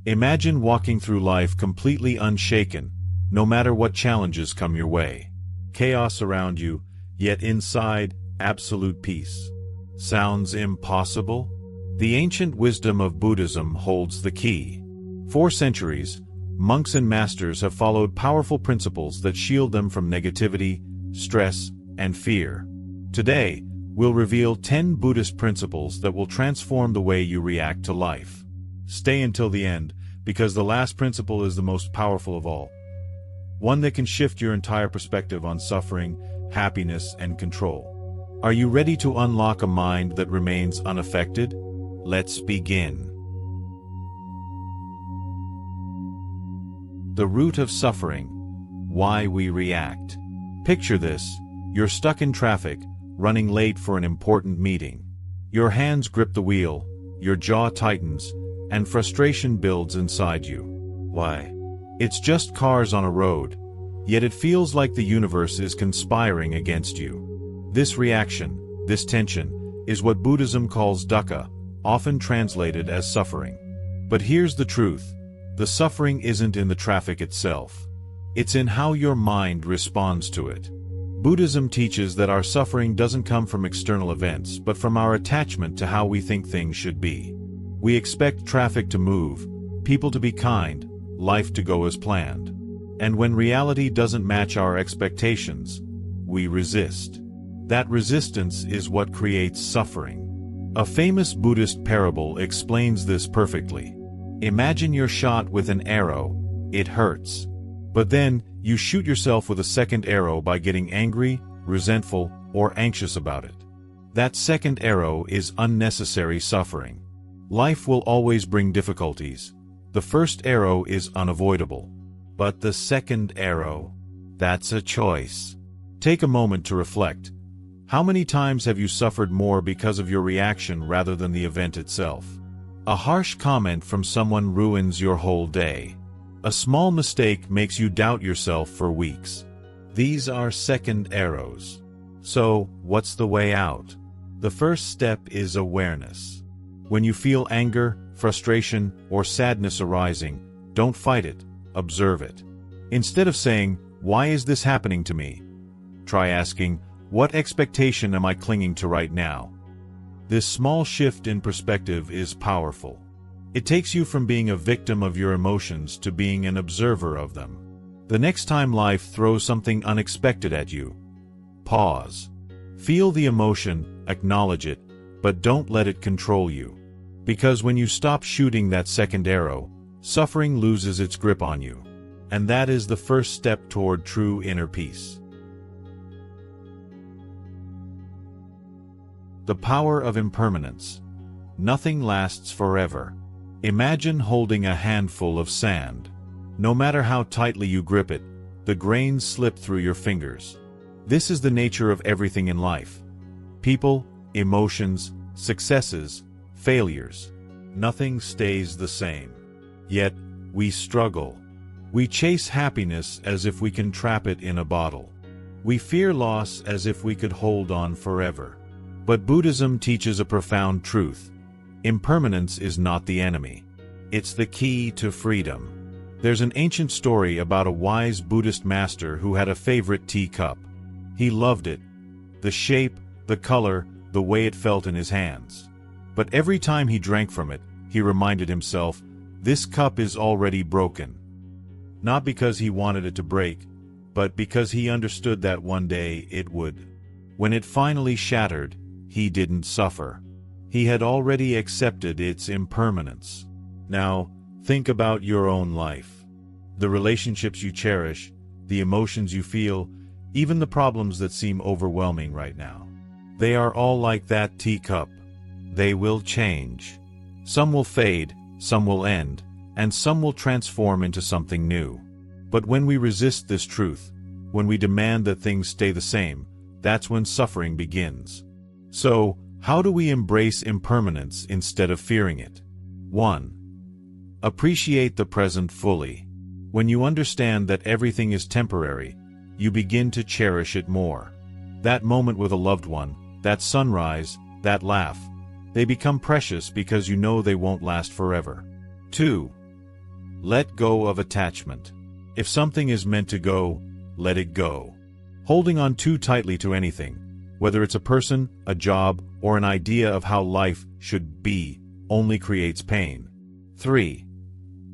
Imagine walking through life completely unshaken, no matter what challenges come your way. Chaos around you, yet inside, absolute peace. Sounds impossible? The ancient wisdom of Buddhism holds the key. For centuries, monks and masters have followed powerful principles that shield them from negativity, stress, and fear. Today, we'll reveal 10 Buddhist principles that will transform the way you react to life. Stay until the end, because the last principle is the most powerful of all. One that can shift your entire perspective on suffering, happiness, and control. Are you ready to unlock a mind that remains unaffected? Let's begin. The root of suffering. Why we react. Picture this. You're stuck in traffic, running late for an important meeting. Your hands grip the wheel, your jaw tightens, and frustration builds inside you. Why? It's just cars on a road, yet it feels like the universe is conspiring against you. This reaction, this tension, is what Buddhism calls dukkha, often translated as suffering. But here's the truth. The suffering isn't in the traffic itself. It's in how your mind responds to it. Buddhism teaches that our suffering doesn't come from external events, but from our attachment to how we think things should be. We expect traffic to move, people to be kind, life to go as planned. And when reality doesn't match our expectations, we resist. That resistance is what creates suffering. A famous Buddhist parable explains this perfectly. Imagine you're shot with an arrow. It hurts. But then, you shoot yourself with a second arrow by getting angry, resentful, or anxious about it. That second arrow is unnecessary suffering. Life will always bring difficulties. The first arrow is unavoidable. But the second arrow, that's a choice. Take a moment to reflect. How many times have you suffered more because of your reaction rather than the event itself? A harsh comment from someone ruins your whole day. A small mistake makes you doubt yourself for weeks. These are second arrows. So, what's the way out? The first step is awareness. When you feel anger, frustration, or sadness arising, don't fight it, observe it. Instead of saying, "Why is this happening to me?" try asking, "What expectation am I clinging to right now?" This small shift in perspective is powerful. It takes you from being a victim of your emotions to being an observer of them. The next time life throws something unexpected at you, pause. Feel the emotion, acknowledge it, but don't let it control you. Because when you stop shooting that second arrow, suffering loses its grip on you. And that is the first step toward true inner peace. The power of impermanence. Nothing lasts forever. Imagine holding a handful of sand. No matter how tightly you grip it, the grains slip through your fingers. This is the nature of everything in life. People, emotions, successes, failures. Nothing stays the same. Yet, we struggle. We chase happiness as if we can trap it in a bottle. We fear loss as if we could hold on forever. But Buddhism teaches a profound truth. Impermanence is not the enemy. It's the key to freedom. There's an ancient story about a wise Buddhist master who had a favorite teacup. He loved it. The shape, the color, the way it felt in his hands. But every time he drank from it, he reminded himself, "This cup is already broken." Not because he wanted it to break, but because he understood that one day it would. When it finally shattered, he didn't suffer. He had already accepted its impermanence. Now, think about your own life. The relationships you cherish, the emotions you feel, even the problems that seem overwhelming right now. They are all like that teacup. They will change. Some will fade, some will end, and some will transform into something new. But when we resist this truth, when we demand that things stay the same, that's when suffering begins. So, how do we embrace impermanence instead of fearing it? 1. Appreciate the present fully. When you understand that everything is temporary, you begin to cherish it more. That moment with a loved one, that sunrise, that laugh, they become precious because you know they won't last forever. 2. Let go of attachment. If something is meant to go, let it go. Holding on too tightly to anything, whether it's a person, a job, or an idea of how life should be, only creates pain. 3.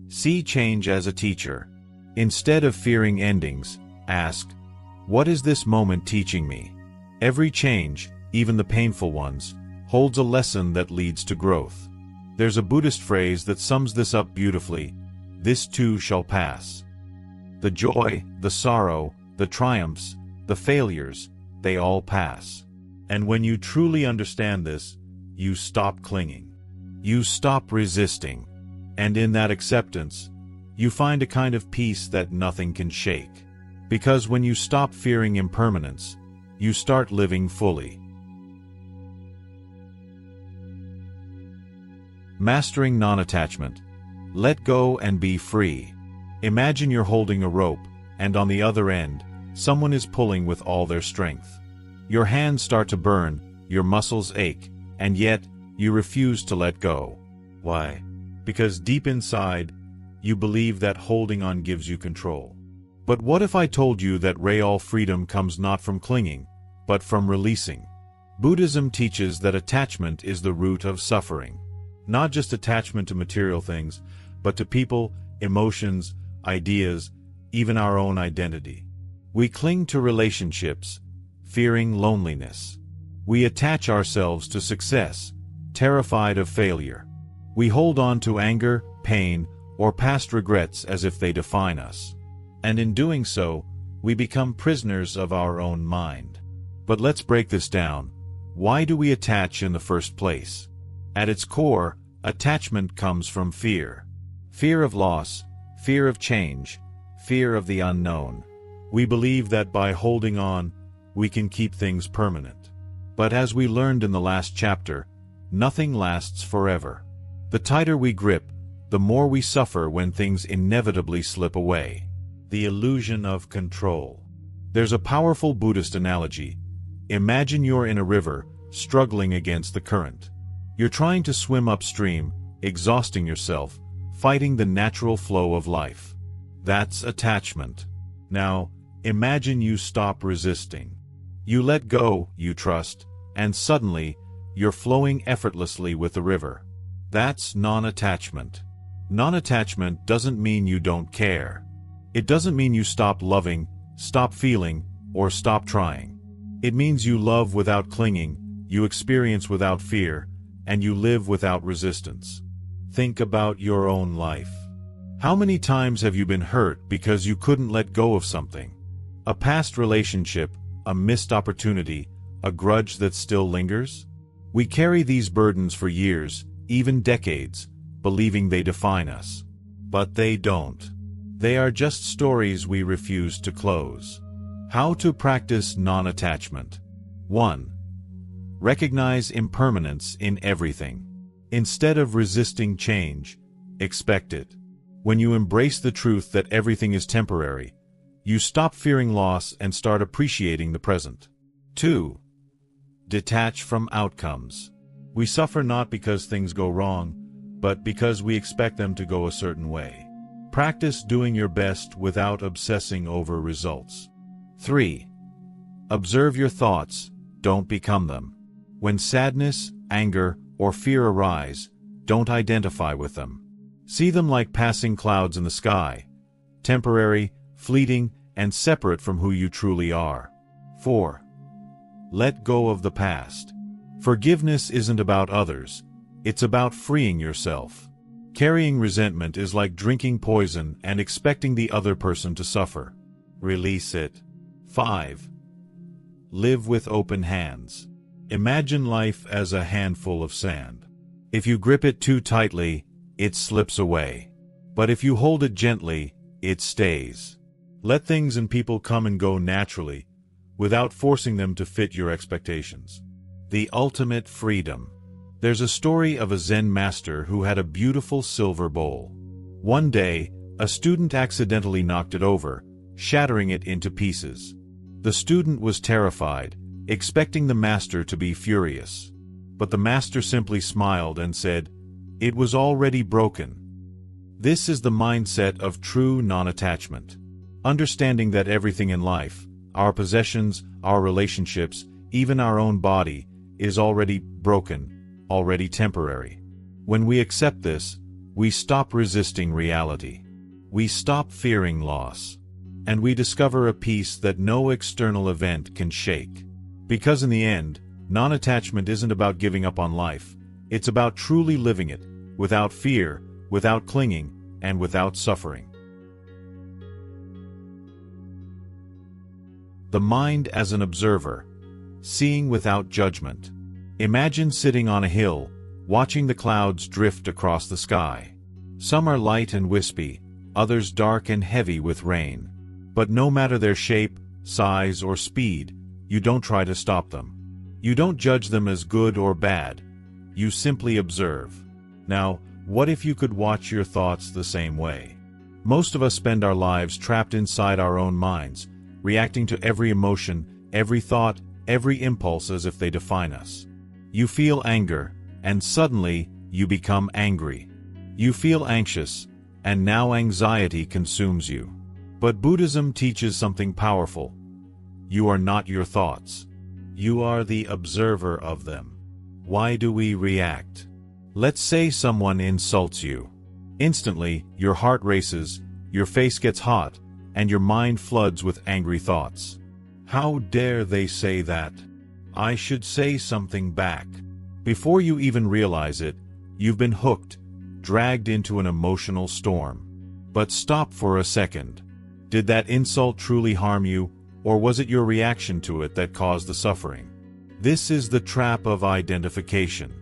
See change as a teacher. Instead of fearing endings, ask, what is this moment teaching me? Every change, even the painful ones, holds a lesson that leads to growth. There's a Buddhist phrase that sums this up beautifully: this too shall pass. The joy, the sorrow, the triumphs, the failures, they all pass. And when you truly understand this, you stop clinging. You stop resisting. And in that acceptance, you find a kind of peace that nothing can shake. Because when you stop fearing impermanence, you start living fully. Mastering non-attachment. Let go and be free. Imagine you're holding a rope, and on the other end, someone is pulling with all their strength. Your hands start to burn, your muscles ache, and yet, you refuse to let go. Why? Because deep inside, you believe that holding on gives you control. But what if I told you that real freedom comes not from clinging, but from releasing? Buddhism teaches that attachment is the root of suffering. Not just attachment to material things, but to people, emotions, ideas, even our own identity. We cling to relationships, fearing loneliness. We attach ourselves to success, terrified of failure. We hold on to anger, pain, or past regrets as if they define us. And in doing so, we become prisoners of our own mind. But let's break this down. Why do we attach in the first place? At its core, attachment comes from fear. Fear of loss, fear of change, fear of the unknown. We believe that by holding on, we can keep things permanent. But as we learned in the last chapter, nothing lasts forever. The tighter we grip, the more we suffer when things inevitably slip away. The illusion of control. There's a powerful Buddhist analogy. Imagine you're in a river, struggling against the current. You're trying to swim upstream, exhausting yourself, fighting the natural flow of life. That's attachment. Now, imagine you stop resisting. You let go, you trust, and suddenly, you're flowing effortlessly with the river. That's non-attachment. Non-attachment doesn't mean you don't care. It doesn't mean you stop loving, stop feeling, or stop trying. It means you love without clinging, you experience without fear, and you live without resistance. Think about your own life. How many times have you been hurt because you couldn't let go of something? A past relationship, a missed opportunity, a grudge that still lingers? We carry these burdens for years, even decades, believing they define us. But they don't. They are just stories we refuse to close. How to practice non-attachment. 1. Recognize impermanence in everything. Instead of resisting change, expect it. When you embrace the truth that everything is temporary, you stop fearing loss and start appreciating the present. 2. Detach from outcomes. We suffer not because things go wrong, but because we expect them to go a certain way. Practice doing your best without obsessing over results. 3. Observe your thoughts, don't become them. When sadness, anger, or fear arise, don't identify with them. See them like passing clouds in the sky, temporary, fleeting, and separate from who you truly are. 4. Let go of the past. Forgiveness isn't about others, it's about freeing yourself. Carrying resentment is like drinking poison and expecting the other person to suffer. Release it. 5. Live with open hands. Imagine life as a handful of sand. If you grip it too tightly, it slips away. But if you hold it gently, it stays. Let things and people come and go naturally, without forcing them to fit your expectations. The ultimate freedom. There's a story of a Zen master who had a beautiful silver bowl. One day, a student accidentally knocked it over, shattering it into pieces. The student was terrified, expecting the master to be furious. But the master simply smiled and said, "It was already broken." This is the mindset of true non-attachment. Understanding that everything in life, our possessions, our relationships, even our own body, is already broken, already temporary. When we accept this, we stop resisting reality. We stop fearing loss. And we discover a peace that no external event can shake. Because in the end, non-attachment isn't about giving up on life. It's about truly living it, without fear, without clinging, and without suffering. The mind as an observer, seeing without judgment. Imagine sitting on a hill, watching the clouds drift across the sky. Some are light and wispy, others dark and heavy with rain. But no matter their shape, size, or speed, you don't try to stop them. You don't judge them as good or bad. You simply observe. Now, what if you could watch your thoughts the same way? Most of us spend our lives trapped inside our own minds, reacting to every emotion, every thought, every impulse as if they define us. You feel anger, and suddenly, you become angry. You feel anxious, and now anxiety consumes you. But Buddhism teaches something powerful. You are not your thoughts. You are the observer of them. Why do we react? Let's say someone insults you. Instantly, your heart races, your face gets hot, and your mind floods with angry thoughts. How dare they say that? I should say something back. Before you even realize it, you've been hooked, dragged into an emotional storm. But stop for a second. Did that insult truly harm you, or was it your reaction to it that caused the suffering? This is the trap of identification.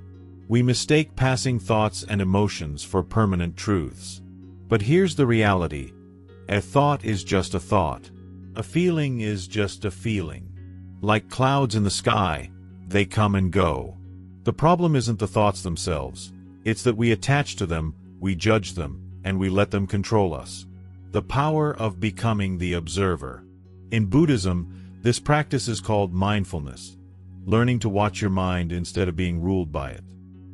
We mistake passing thoughts and emotions for permanent truths. But here's the reality. A thought is just a thought. A feeling is just a feeling. Like clouds in the sky, they come and go. The problem isn't the thoughts themselves. It's that we attach to them, we judge them, and we let them control us. The power of becoming the observer. In Buddhism, this practice is called mindfulness, learning to watch your mind instead of being ruled by it.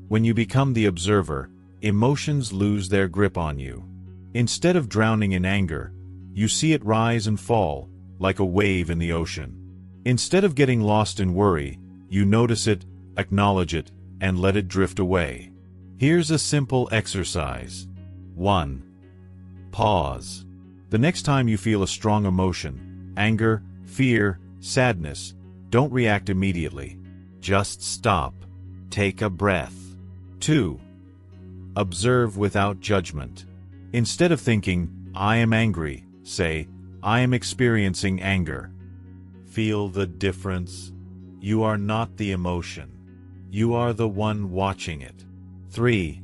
When you become the observer, emotions lose their grip on you. Instead of drowning in anger, you see it rise and fall, like a wave in the ocean. Instead of getting lost in worry, you notice it, acknowledge it, and let it drift away. Here's a simple exercise. 1. Pause. The next time you feel a strong emotion, anger, fear, sadness, don't react immediately. Just stop. Take a breath. 2. Observe without judgment. Instead of thinking, I am angry, say, I am experiencing anger. Feel the difference. You are not the emotion. You are the one watching it. 3.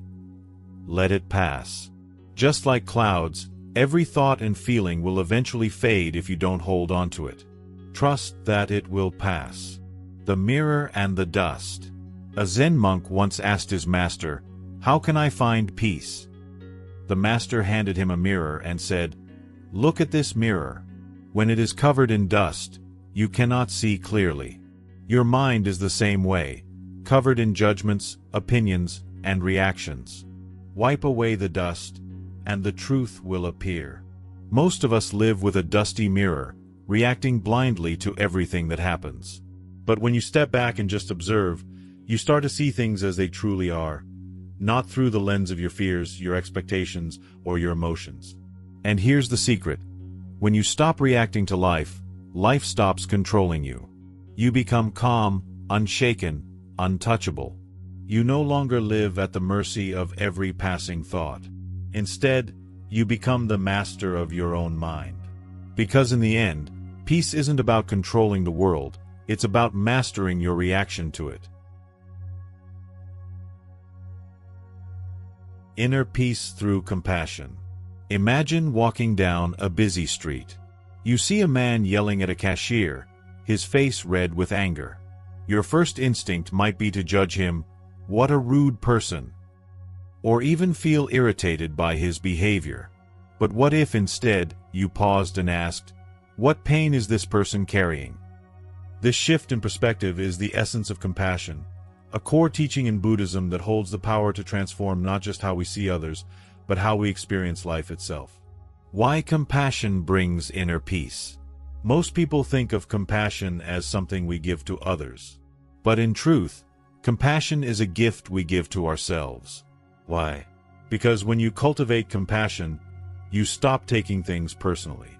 Let it pass. Just like clouds, every thought and feeling will eventually fade if you don't hold on to it. Trust that it will pass. The mirror and the dust. A Zen monk once asked his master, "How can I find peace?" The master handed him a mirror and said, "Look at this mirror. When it is covered in dust, you cannot see clearly. Your mind is the same way, covered in judgments, opinions, and reactions. Wipe away the dust, and the truth will appear." Most of us live with a dusty mirror, reacting blindly to everything that happens. But when you step back and just observe, you start to see things as they truly are, not through the lens of your fears, your expectations, or your emotions. And here's the secret. When you stop reacting to life, life stops controlling you. You become calm, unshaken, untouchable. You no longer live at the mercy of every passing thought. Instead, you become the master of your own mind. Because in the end, peace isn't about controlling the world, it's about mastering your reaction to it. Inner peace through compassion. Imagine walking down a busy street. You see a man yelling at a cashier, his face red with anger. Your first instinct might be to judge him, "What a rude person," or even feel irritated by his behavior. But what if instead you paused and asked, "What pain is this person carrying?" This shift in perspective is the essence of compassion, a core teaching in Buddhism that holds the power to transform not just how we see others, but how we experience life itself. Why compassion brings inner peace. Most people think of compassion as something we give to others. But in truth, compassion is a gift we give to ourselves. Why? Because when you cultivate compassion, you stop taking things personally.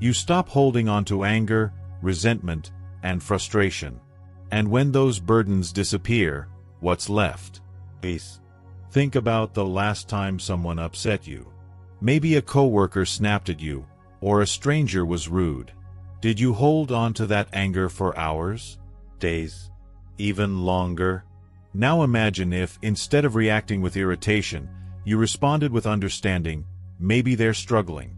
You stop holding on to anger, resentment, and frustration. And when those burdens disappear, what's left? Peace. Think about the last time someone upset you. Maybe a coworker snapped at you, or a stranger was rude. Did you hold on to that anger for hours, days, even longer? Now imagine if, instead of reacting with irritation, you responded with understanding. Maybe they're struggling.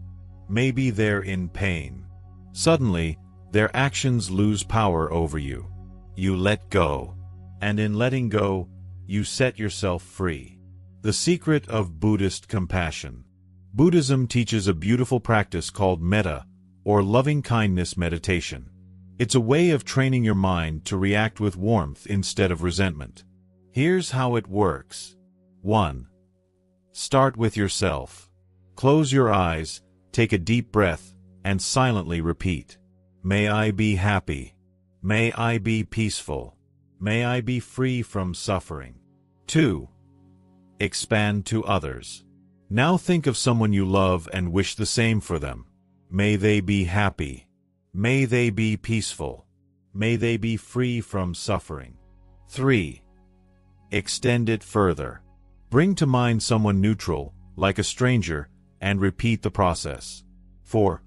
Maybe they're in pain. Suddenly, their actions lose power over you. You let go. And in letting go, you set yourself free. The secret of Buddhist compassion. Buddhism teaches a beautiful practice called metta, or loving-kindness meditation. It's a way of training your mind to react with warmth instead of resentment. Here's how it works. 1. Start with yourself. Close your eyes, take a deep breath, and silently repeat. May I be happy. May I be peaceful. May I be free from suffering. 2. Expand to others. Now think of someone you love and wish the same for them. May they be happy. May they be peaceful. May they be free from suffering. 3. Extend it further. Bring to mind someone neutral, like a stranger, and repeat the process. 4.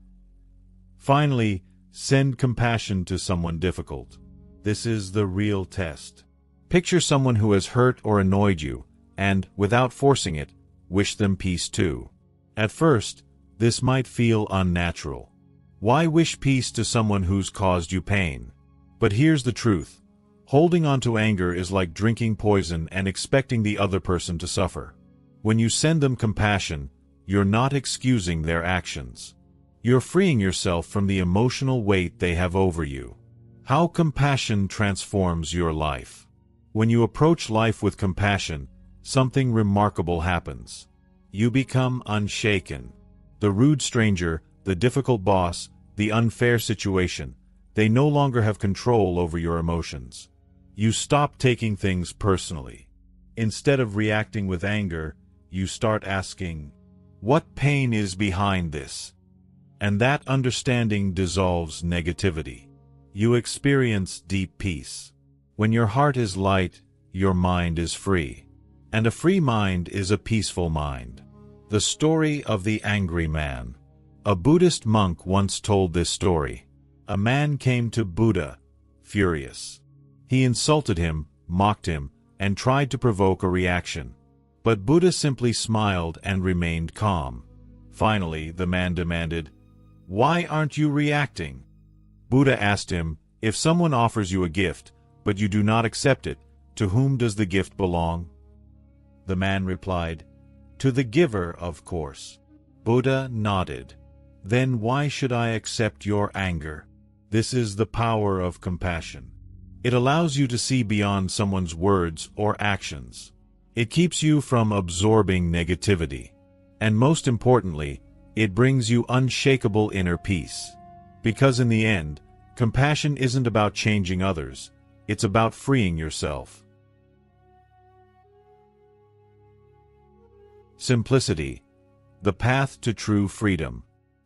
Finally, send compassion to someone difficult. This is the real test. Picture someone who has hurt or annoyed you, and, without forcing it, wish them peace too. At first, this might feel unnatural. Why wish peace to someone who's caused you pain? But here's the truth. Holding on to anger is like drinking poison and expecting the other person to suffer. When you send them compassion, you're not excusing their actions. You're freeing yourself from the emotional weight they have over you. How compassion transforms your life. When you approach life with compassion, something remarkable happens. You become unshaken. The rude stranger, the difficult boss, the unfair situation, they no longer have control over your emotions. You stop taking things personally. Instead of reacting with anger, you start asking, what pain is behind this? And that understanding dissolves negativity. You experience deep peace. When your heart is light, your mind is free. And a free mind is a peaceful mind. The story of the angry man. A Buddhist monk once told this story. A man came to Buddha, furious. He insulted him, mocked him, and tried to provoke a reaction. But Buddha simply smiled and remained calm. Finally, the man demanded, "Why aren't you reacting?" Buddha asked him, "If someone offers you a gift, but you do not accept it, to whom does the gift belong?" The man replied, "To the giver, of course." Buddha nodded. "Then why should I accept your anger?" This is the power of compassion. It allows you to see beyond someone's words or actions. It keeps you from absorbing negativity. And most importantly, it brings you unshakable inner peace. Because in the end, compassion isn't about changing others, it's about freeing yourself. Simplicity. The path to true freedom.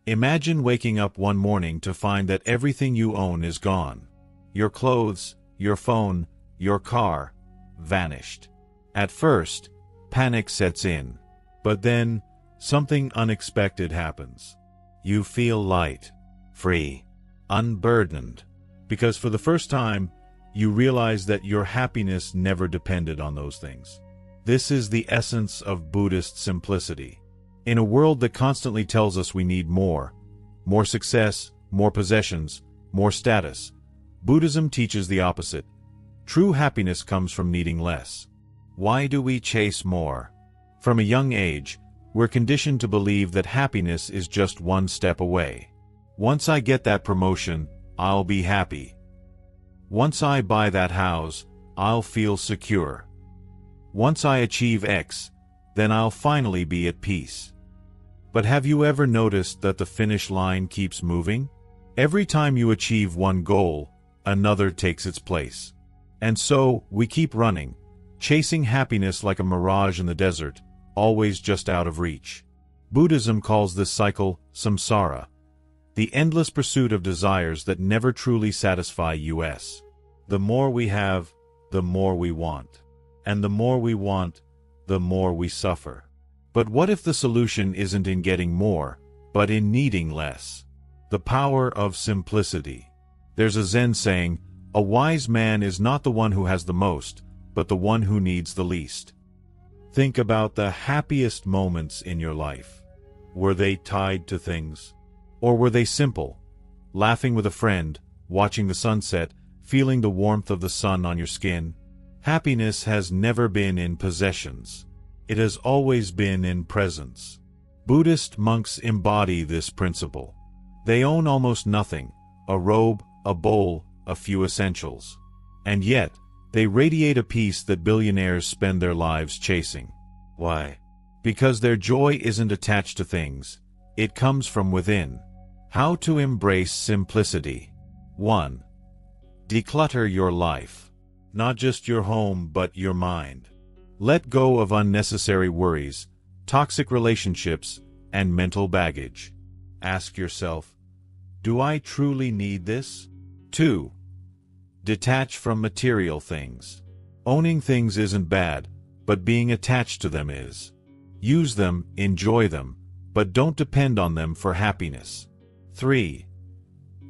Imagine waking up one morning to find that everything you own is gone. Your clothes, your phone, your car, vanished. At first, panic sets in. But then, something unexpected happens. You feel light, free, unburdened. Because for the first time, you realize that your happiness never depended on those things. This is the essence of Buddhist simplicity. In a world that constantly tells us we need more success, more possessions, more status, Buddhism teaches the opposite. True happiness comes from needing less. Why do we chase more? From a young age, we're conditioned to believe that happiness is just one step away. Once I get that promotion, I'll be happy. Once I buy that house, I'll feel secure. Once I achieve X, then I'll finally be at peace. But have you ever noticed that the finish line keeps moving? Every time you achieve one goal, another takes its place. And so, we keep running, chasing happiness like a mirage in the desert, always just out of reach. Buddhism calls this cycle samsara, the endless pursuit of desires that never truly satisfy us. The more we have, the more we want. And the more we want, the more we suffer. But what if the solution isn't in getting more, but in needing less? The power of simplicity. There's a Zen saying, "A wise man is not the one who has the most, but the one who needs the least." Think about the happiest moments in your life. Were they tied to things? Or were they simple? Laughing with a friend, watching the sunset, feeling the warmth of the sun on your skin? Happiness has never been in possessions. It has always been in presence. Buddhist monks embody this principle. They own almost nothing, a robe, a bowl, a few essentials. And yet, they radiate a peace that billionaires spend their lives chasing. Why? Because their joy isn't attached to things. It comes from within. How to embrace simplicity. 1. Declutter your life. Not just your home, but your mind. Let go of unnecessary worries, toxic relationships, and mental baggage. Ask yourself, do I truly need this? 2. Detach from material things. Owning things isn't bad, but being attached to them is. Use them, enjoy them, but don't depend on them for happiness. 3.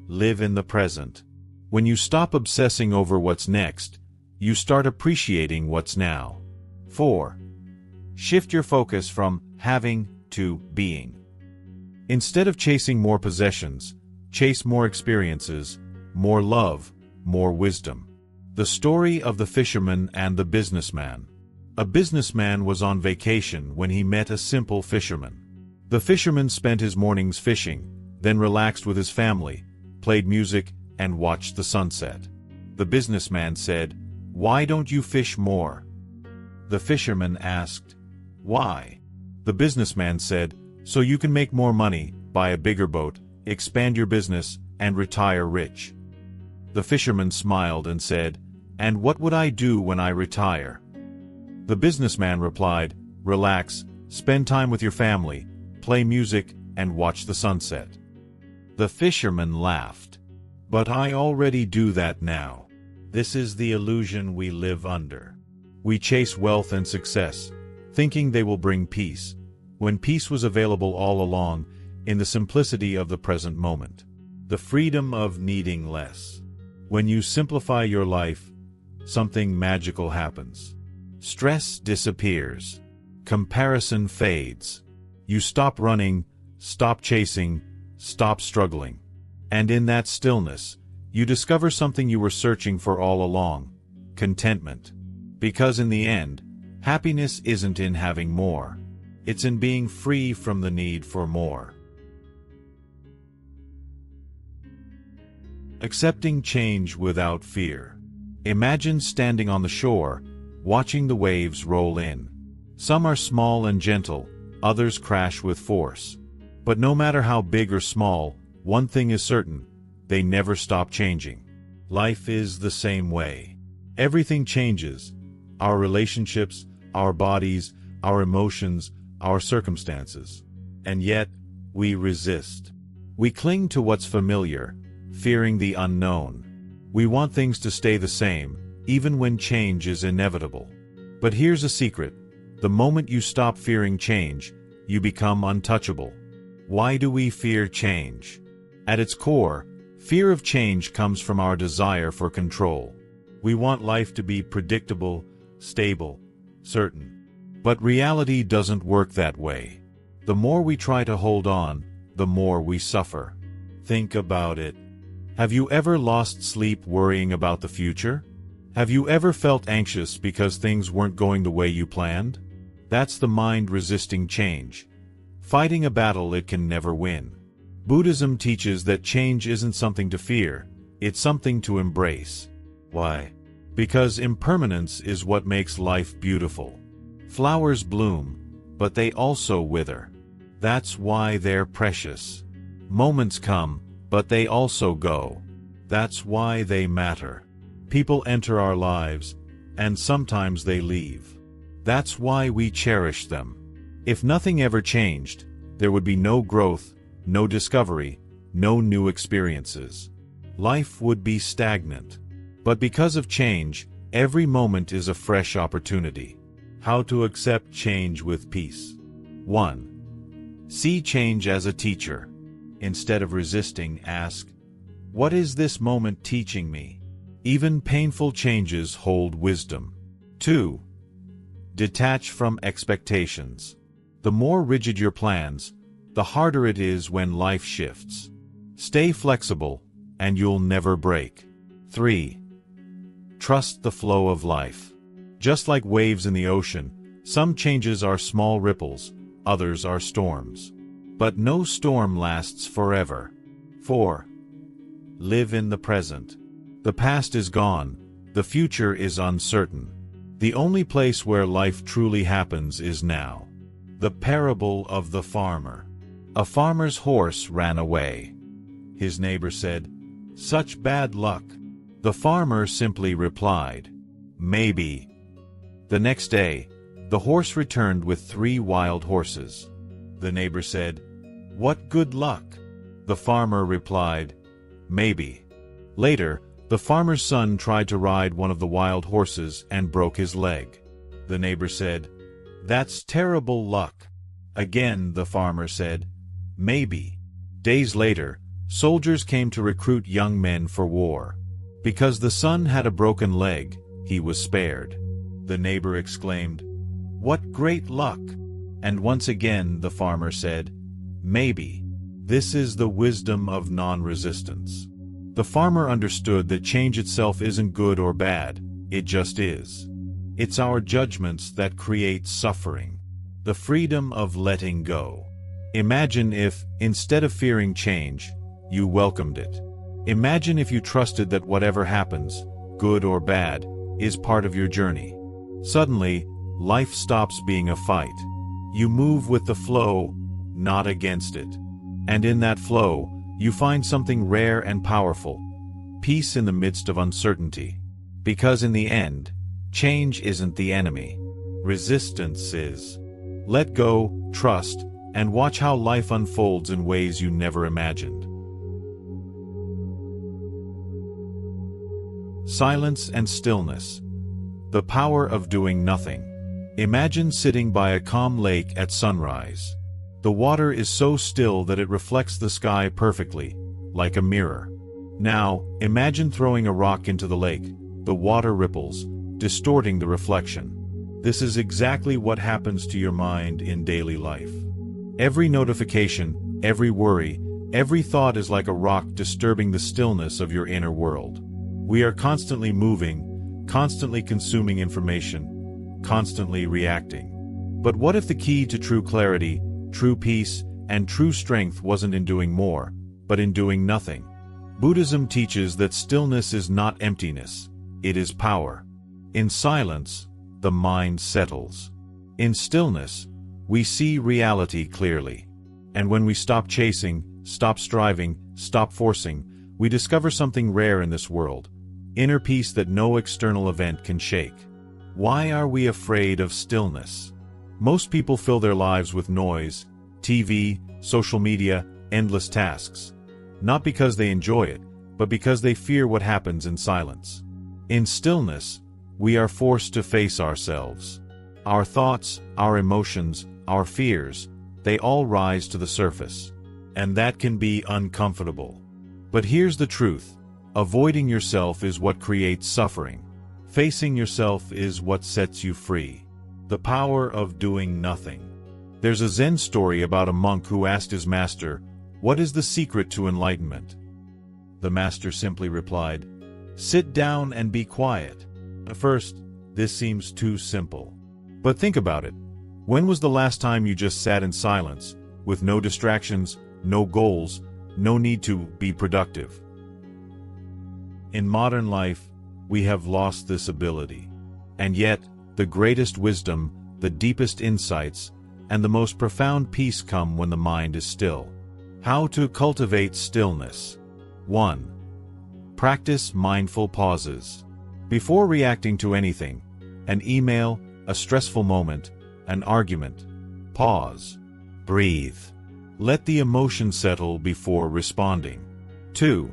Live in the present. When you stop obsessing over what's next, you start appreciating what's now. 4. Shift your focus from having to being. Instead of chasing more possessions, chase more experiences, more love, more wisdom. The story of the fisherman and the businessman. A businessman was on vacation when he met a simple fisherman. The fisherman spent his mornings fishing, then relaxed with his family, played music, and watched the sunset. The businessman said, "Why don't you fish more?" The fisherman asked, "Why?" The businessman said, "So you can make more money, buy a bigger boat, expand your business, and retire rich." The fisherman smiled and said, "And what would I do when I retire?" The businessman replied, "Relax, spend time with your family, play music, and watch the sunset." The fisherman laughed. "But I already do that now." This is the illusion we live under. We chase wealth and success, thinking they will bring peace, when peace was available all along, in the simplicity of the present moment. The freedom of needing less. When you simplify your life, something magical happens. Stress disappears. Comparison fades. You stop running, stop chasing, stop struggling. And in that stillness, you discover something you were searching for all along: contentment. Because in the end, happiness isn't in having more. It's in being free from the need for more. Accepting change without fear. Imagine standing on the shore, watching the waves roll in. Some are small and gentle, others crash with force. But no matter how big or small, one thing is certain: they never stop changing. Life is the same way. Everything changes. Our relationships, our bodies, our emotions, our circumstances. And yet, we resist. We cling to what's familiar, fearing the unknown. We want things to stay the same, even when change is inevitable. But here's a secret: the moment you stop fearing change, you become untouchable. Why do we fear change? At its core, fear of change comes from our desire for control. We want life to be predictable, stable, certain. But reality doesn't work that way. The more we try to hold on, the more we suffer. Think about it. Have you ever lost sleep worrying about the future? Have you ever felt anxious because things weren't going the way you planned? That's the mind resisting change, fighting a battle it can never win. Buddhism teaches that change isn't something to fear, it's something to embrace. Why? Because impermanence is what makes life beautiful. Flowers bloom, but they also wither. That's why they're precious. Moments come, but they also go. That's why they matter. People enter our lives, and sometimes they leave. That's why we cherish them. If nothing ever changed, there would be no growth, no discovery, no new experiences. Life would be stagnant. But because of change, every moment is a fresh opportunity. How to accept change with peace. 1. See change as a teacher. Instead of resisting, ask, what is this moment teaching me? Even painful changes hold wisdom. 2. Detach from expectations. The more rigid your plans, the harder it is when life shifts. Stay flexible, and you'll never break. 3. Trust the flow of life. Just like waves in the ocean, some changes are small ripples, others are storms. But no storm lasts forever. 4. Live in the present. The past is gone, the future is uncertain. The only place where life truly happens is now. The parable of the farmer. A farmer's horse ran away. His neighbor said, "Such bad luck." The farmer simply replied, "Maybe." The next day, the horse returned with 3 wild horses. The neighbor said, "What good luck?" The farmer replied, "Maybe." Later, the farmer's son tried to ride one of the wild horses and broke his leg. The neighbor said, "That's terrible luck." Again, the farmer said, "Maybe." Days later, soldiers came to recruit young men for war. Because the son had a broken leg, he was spared. The neighbor exclaimed, "What great luck!" And once again the farmer said, "Maybe." This is the wisdom of non-resistance. The farmer understood that change itself isn't good or bad, it just is. It's our judgments that create suffering. The freedom of letting go. Imagine if, instead of fearing change, you welcomed it. Imagine if you trusted that whatever happens, good or bad, is part of your journey. Suddenly, life stops being a fight. You move with the flow, not against it. And in that flow, you find something rare and powerful, peace in the midst of uncertainty. Because in the end, change isn't the enemy. Resistance is. Let go, trust, and watch how life unfolds in ways you never imagined. Silence and stillness. The power of doing nothing. Imagine sitting by a calm lake at sunrise. The water is so still that it reflects the sky perfectly, like a mirror. Now, imagine throwing a rock into the lake. The water ripples, distorting the reflection. This is exactly what happens to your mind in daily life. Every notification, every worry, every thought is like a rock disturbing the stillness of your inner world. We are constantly moving, constantly consuming information, constantly reacting. But what if the key to true clarity, true peace, and true strength wasn't in doing more, but in doing nothing? Buddhism teaches that stillness is not emptiness, it is power. In silence, the mind settles. In stillness, we see reality clearly. And when we stop chasing, stop striving, stop forcing, we discover something rare in this world, inner peace that no external event can shake. Why are we afraid of stillness? Most people fill their lives with noise, TV, social media, endless tasks. Not because they enjoy it, but because they fear what happens in silence. In stillness, we are forced to face ourselves. Our thoughts, our emotions, our fears, they all rise to the surface. And that can be uncomfortable. But here's the truth. Avoiding yourself is what creates suffering. Facing yourself is what sets you free. The power of doing nothing. There's a Zen story about a monk who asked his master, "What is the secret to enlightenment?" The master simply replied, "Sit down and be quiet." At first, this seems too simple. But think about it. When was the last time you just sat in silence, with no distractions, no goals, no need to be productive? In modern life, we have lost this ability. And yet, the greatest wisdom, the deepest insights, and the most profound peace comes when the mind is still. How to cultivate stillness. 1. Practice mindful pauses. Before reacting to anything, an email, a stressful moment, an argument, pause. Breathe. Let the emotion settle before responding. 2.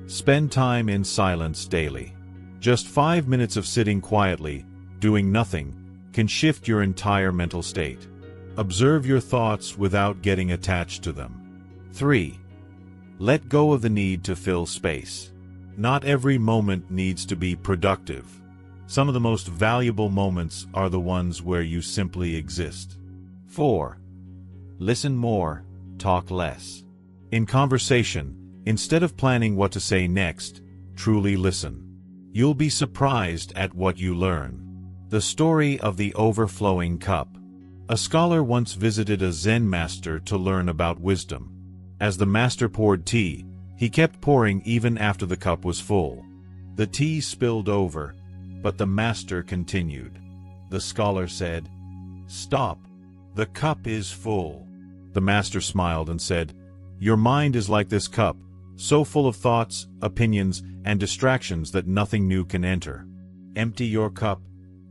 Spend time in silence daily. Just 5 minutes of sitting quietly, doing nothing, can shift your entire mental state. Observe your thoughts without getting attached to them. 3. Let go of the need to fill space. Not every moment needs to be productive. Some of the most valuable moments are the ones where you simply exist. 4. Listen more, talk less. In conversation, instead of planning what to say next, truly listen. You'll be surprised at what you learn. The story of the overflowing cup. A scholar once visited a Zen master to learn about wisdom. As the master poured tea, he kept pouring even after the cup was full. The tea spilled over, but the master continued. The scholar said, "Stop. The cup is full." The master smiled and said, "Your mind is like this cup, so full of thoughts, opinions, and distractions that nothing new can enter. Empty your cup,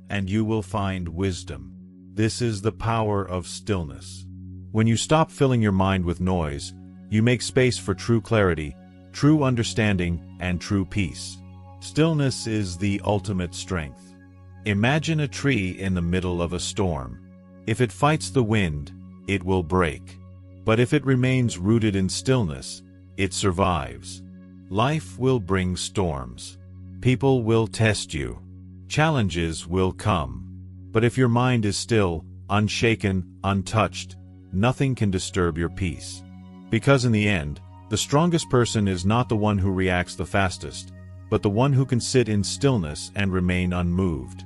and you will find wisdom." This is the power of stillness. When you stop filling your mind with noise, you make space for true clarity, true understanding, and true peace. Stillness is the ultimate strength. Imagine a tree in the middle of a storm. If it fights the wind, it will break. But if it remains rooted in stillness, it survives. Life will bring storms. People will test you. Challenges will come. But if your mind is still, unshaken, untouched, nothing can disturb your peace. Because in the end, the strongest person is not the one who reacts the fastest, but the one who can sit in stillness and remain unmoved.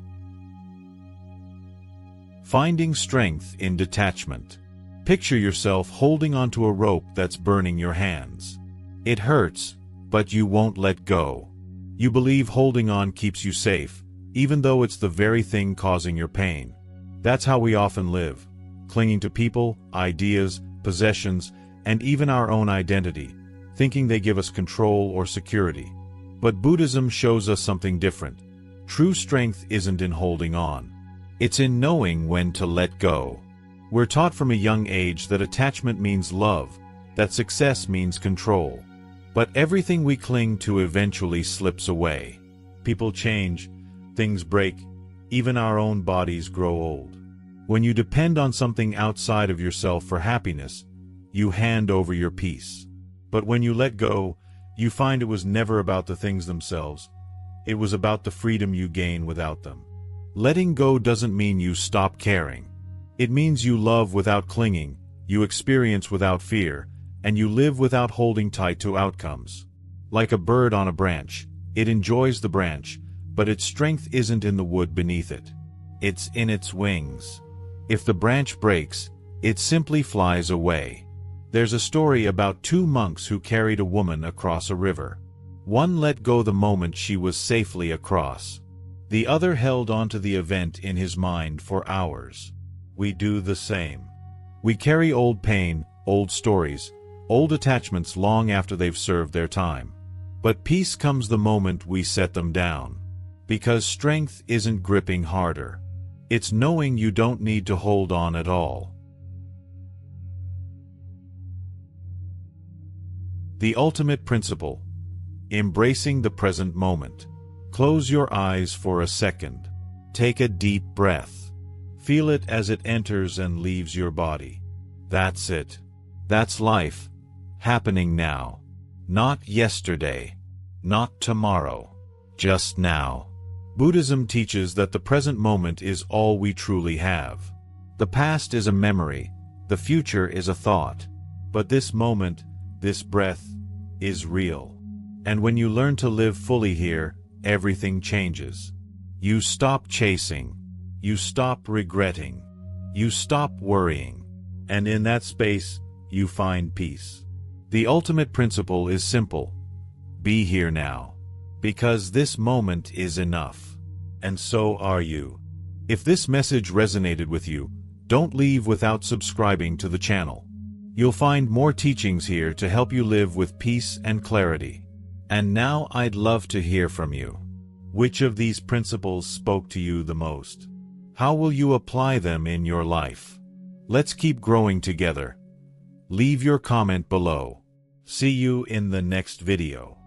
Finding strength in detachment. Picture yourself holding onto a rope that's burning your hands. It hurts, but you won't let go. You believe holding on keeps you safe, even though it's the very thing causing your pain. That's how we often live, clinging to people, ideas, possessions, and even our own identity, thinking they give us control or security. But Buddhism shows us something different. True strength isn't in holding on. It's in knowing when to let go. We're taught from a young age that attachment means love, that success means control. But everything we cling to eventually slips away. People change, things break, even our own bodies grow old. When you depend on something outside of yourself for happiness, you hand over your peace. But when you let go, you find it was never about the things themselves. It was about the freedom you gain without them. Letting go doesn't mean you stop caring. It means you love without clinging, you experience without fear, and you live without holding tight to outcomes. Like a bird on a branch, it enjoys the branch, but its strength isn't in the wood beneath it. It's in its wings. If the branch breaks, it simply flies away. There's a story about two monks who carried a woman across a river. One let go the moment she was safely across. The other held on to the event in his mind for hours. We do the same. We carry old pain, old stories, old attachments long after they've served their time. But peace comes the moment we set them down. Because strength isn't gripping harder. It's knowing you don't need to hold on at all. The ultimate principle. Embracing the present moment. Close your eyes for a second. Take a deep breath. Feel it as it enters and leaves your body. That's it. That's life. Happening now. Not yesterday. Not tomorrow. Just now. Buddhism teaches that the present moment is all we truly have. The past is a memory. The future is a thought. But this moment, this breath, is real. And when you learn to live fully here, everything changes. You stop chasing. You stop regretting. You stop worrying. And in that space, you find peace. The ultimate principle is simple. Be here now. Because this moment is enough. And so are you. If this message resonated with you, Don't leave without subscribing to the channel. You'll find more teachings here to help you live with peace and clarity. And now I'd love to hear from you. Which of these principles spoke to you the most? How will you apply them in your life? Let's keep growing together. Leave your comment below. See you in the next video.